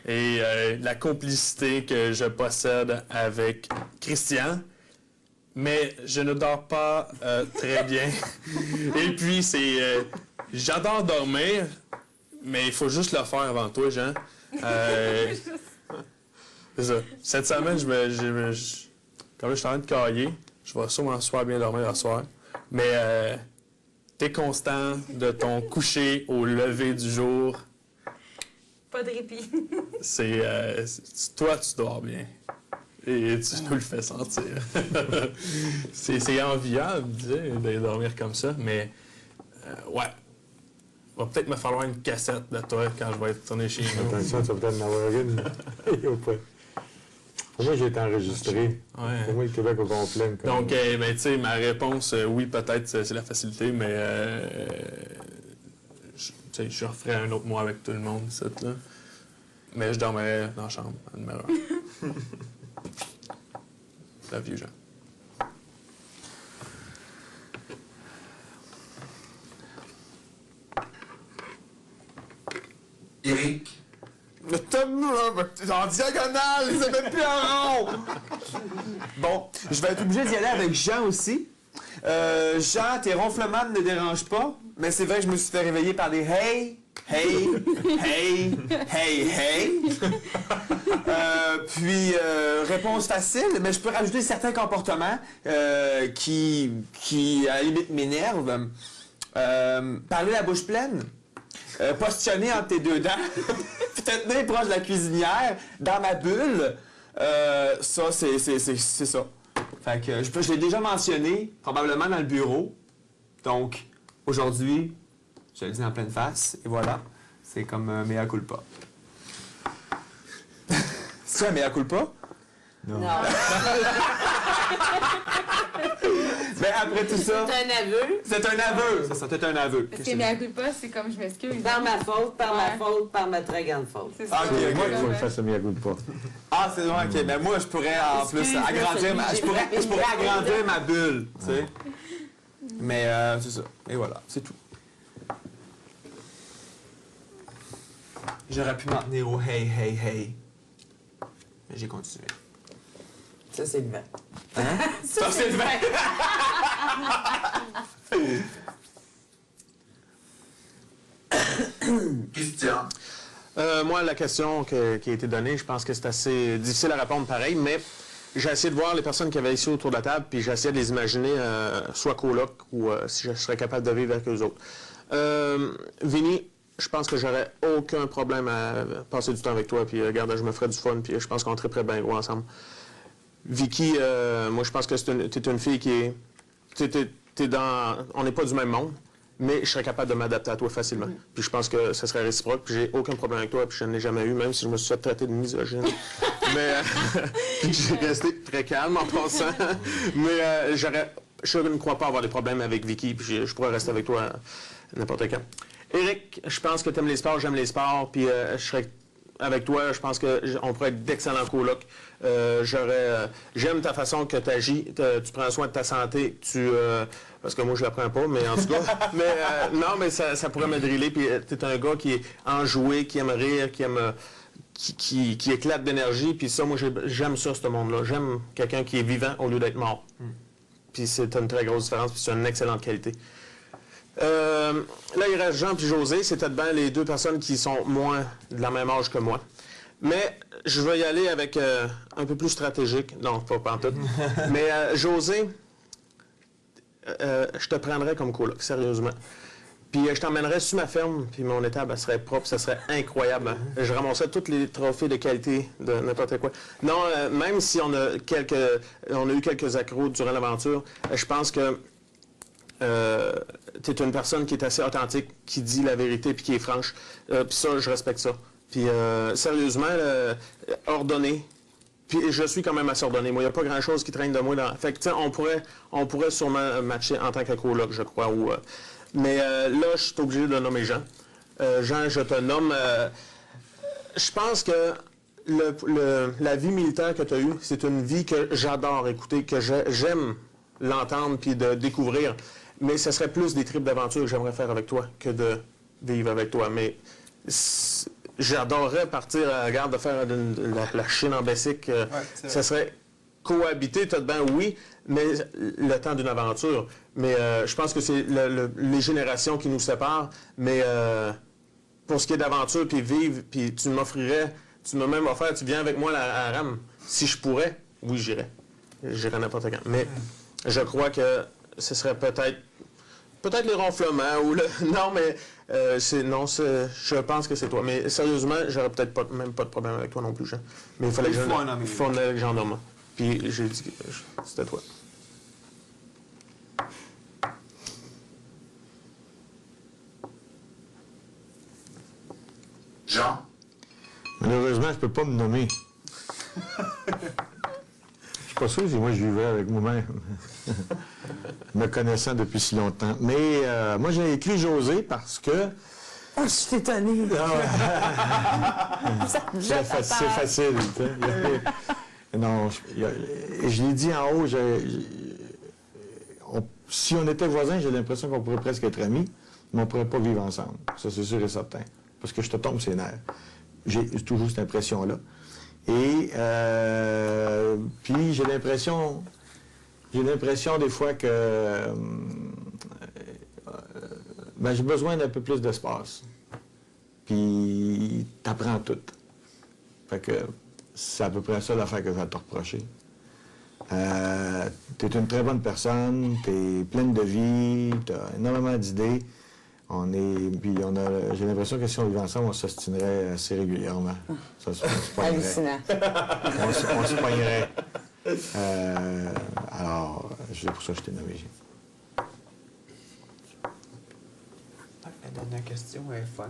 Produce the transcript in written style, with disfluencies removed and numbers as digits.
et la complicité que je possède avec Christian. Mais je ne dors pas très bien. Et puis, j'adore dormir, mais il faut juste le faire avant toi, Jean. C'est ça. Cette semaine, comme là, je suis en train de cailler, je vais sûrement super bien dormir ce soir. Mais t'es constant de ton coucher au lever du jour. Pas de répit. Toi, tu dors bien. Et tu nous le fais sentir. c'est enviable, de dormir comme ça, mais ouais. Il va peut-être me falloir une cassette de toi quand je vais être tourné chez nous. Attention, tu vas peut-être en avoir une. Pour moi, j'ai été enregistré. Ouais. Pour moi, le Québec au complet. Donc, ben, tu sais, ma réponse, oui, peut-être, c'est la facilité, mais je referais un autre mois avec tout le monde, là. Mais je dormirais dans la chambre, en numéro 1. La vieux Jean. Éric. En diagonale, ça fait plus en rond! Bon, je vais être obligé d'y aller avec Jean aussi. Jean, tes ronflements ne me dérangent pas, mais c'est vrai que je me suis fait réveiller par des hey, hey, hey, hey, hey. Puis, réponse facile, mais je peux rajouter certains comportements qui, à la limite, m'énervent. Parler la bouche pleine. Positionner entre tes deux dents. Peut-être tenir proche de la cuisinière, dans ma bulle. Ça, c'est ça. Fait que je l'ai déjà mentionné, probablement dans le bureau. Donc, aujourd'hui, je le dis en pleine face, et voilà. C'est comme un mea culpa. C'est un mea culpa? Non. Mais après tout ça... C'est un aveu. C'est un aveu! C'est ça, c'est un aveu. Ce qui est mea culpa, c'est comme je m'excuse. Par ma faute, par ma très grande faute. C'est ça. Ah, ok, Moi, ok. il faut le faire, ça m'y agoude pas. Ah, c'est vrai, ok. Mais moi, je pourrais en plus Excuse-moi, agrandir ma... Je pourrais celui-là. agrandir ma bulle, tu sais. Mais c'est ça. Et voilà, c'est tout. J'aurais pu m'en tenir au hey, hey, hey. Mais j'ai continué. Ça, c'est le vent. Hein? Ça, c'est le vin! Christian. Moi, la question qui a été donnée, je pense que c'est assez difficile à répondre pareil, mais j'ai essayé de voir les personnes qui avaient ici autour de la table, puis j'ai essayé de les imaginer soit coloc ou si je serais capable de vivre avec eux autres. Vinny, je pense que j'aurais aucun problème à passer du temps avec toi, puis regarde, je me ferais du fun, puis je pense qu'on triperait bien gros ensemble. Vicky, moi, je pense que t'es une fille qui est... on n'est pas du même monde, mais je serais capable de m'adapter à toi facilement. Puis je pense que ce serait réciproque, puis j'ai aucun problème avec toi, puis je n'en ai jamais eu, même si je me suis fait traiter de misogyne. Mais puis j'ai resté très calme en passant. Mais je ne crois pas avoir des problèmes avec Vicky, puis je pourrais rester avec toi n'importe quand. Éric, je pense que tu aimes les sports, j'aime les sports, puis je serais avec toi, je pense qu'on pourrait être d'excellents colocs. J'aime ta façon que tu agis, tu prends soin de ta santé, parce que moi je la prends pas, mais en tout cas, non, mais ça pourrait me driller, puis tu es un gars qui est enjoué, qui aime rire, qui éclate d'énergie, puis ça, moi j'aime ça, ce monde-là. J'aime quelqu'un qui est vivant au lieu d'être mort. Puis c'est une très grosse différence, puis c'est une excellente qualité. Là, il reste Jean puis José. C'est peut-être bien les deux personnes qui sont moins de la même âge que moi. Mais je vais y aller avec un peu plus stratégique. Non, pas pantoute. Mais José, je te prendrais comme coloc, sérieusement. Puis je t'emmènerais sur ma ferme, puis mon étable, elle serait propre, ça serait incroyable. Je ramasserais tous les trophées de qualité de n'importe quoi. Non, même si on a eu quelques accros durant l'aventure, je pense que tu es une personne qui est assez authentique, qui dit la vérité puis qui est franche. Puis ça, je respecte ça. Puis sérieusement, ordonné. Puis je suis quand même assez ordonné. Moi, il n'y a pas grand-chose qui traîne de moi. Fait que, tu sais, on pourrait sûrement matcher en tant que coloc, je crois. Mais là, je suis obligé de nommer Jean. Jean, je te nomme... je pense que la vie militaire que tu as eue, c'est une vie que j'adore écouter, que j'aime l'entendre puis de découvrir. Mais ce serait plus des tripes d'aventure que j'aimerais faire avec toi que de vivre avec toi. Mais j'adorerais partir à la garde de faire la Chine en Bessic. c'est Ça serait cohabiter, tout de bien, oui, mais le temps d'une aventure. Mais je pense que c'est les générations qui nous séparent. Mais pour ce qui est d'aventure, puis vivre, puis tu m'as même offert, tu viens avec moi à Ram. Si je pourrais, oui, j'irais. J'irais n'importe quand. Mais je crois que ce serait peut-être les ronflements ou le... Non, mais je pense que c'est toi. Mais sérieusement, j'aurais peut-être même pas de problème avec toi non plus, Jean. Mais il fallait que Il faut un homme. il faut un avec Jean Normand. Puis j'ai dit que c'était toi. Jean, Malheureusement, je peux pas me nommer. Je suis pas sûr si moi je vivrais avec moi-même. Me connaissant depuis si longtemps. Mais moi, j'ai écrit José parce que... Oh, je suis étonnée. C'est facile. Tu sais. Non, je l'ai dit en haut, si on était voisins, j'ai l'impression qu'on pourrait presque être amis, mais on ne pourrait pas vivre ensemble. Ça, c'est sûr et certain. Parce que je te tombe ses nerfs. J'ai toujours cette impression-là. Et puis, j'ai l'impression des fois que j'ai besoin d'un peu plus d'espace. Puis, t'apprends tout. Fait que c'est à peu près ça l'affaire que j'ai à te reprocher. T'es une très bonne personne, t'es pleine de vie, t'as énormément d'idées. J'ai l'impression que si on vivait ensemble, on s'ostinerait assez régulièrement. Ça se pognerait. Hallucinant. On se pognerait. Alors, c'est pour ça que je t'ai nommé. La dernière question est fun.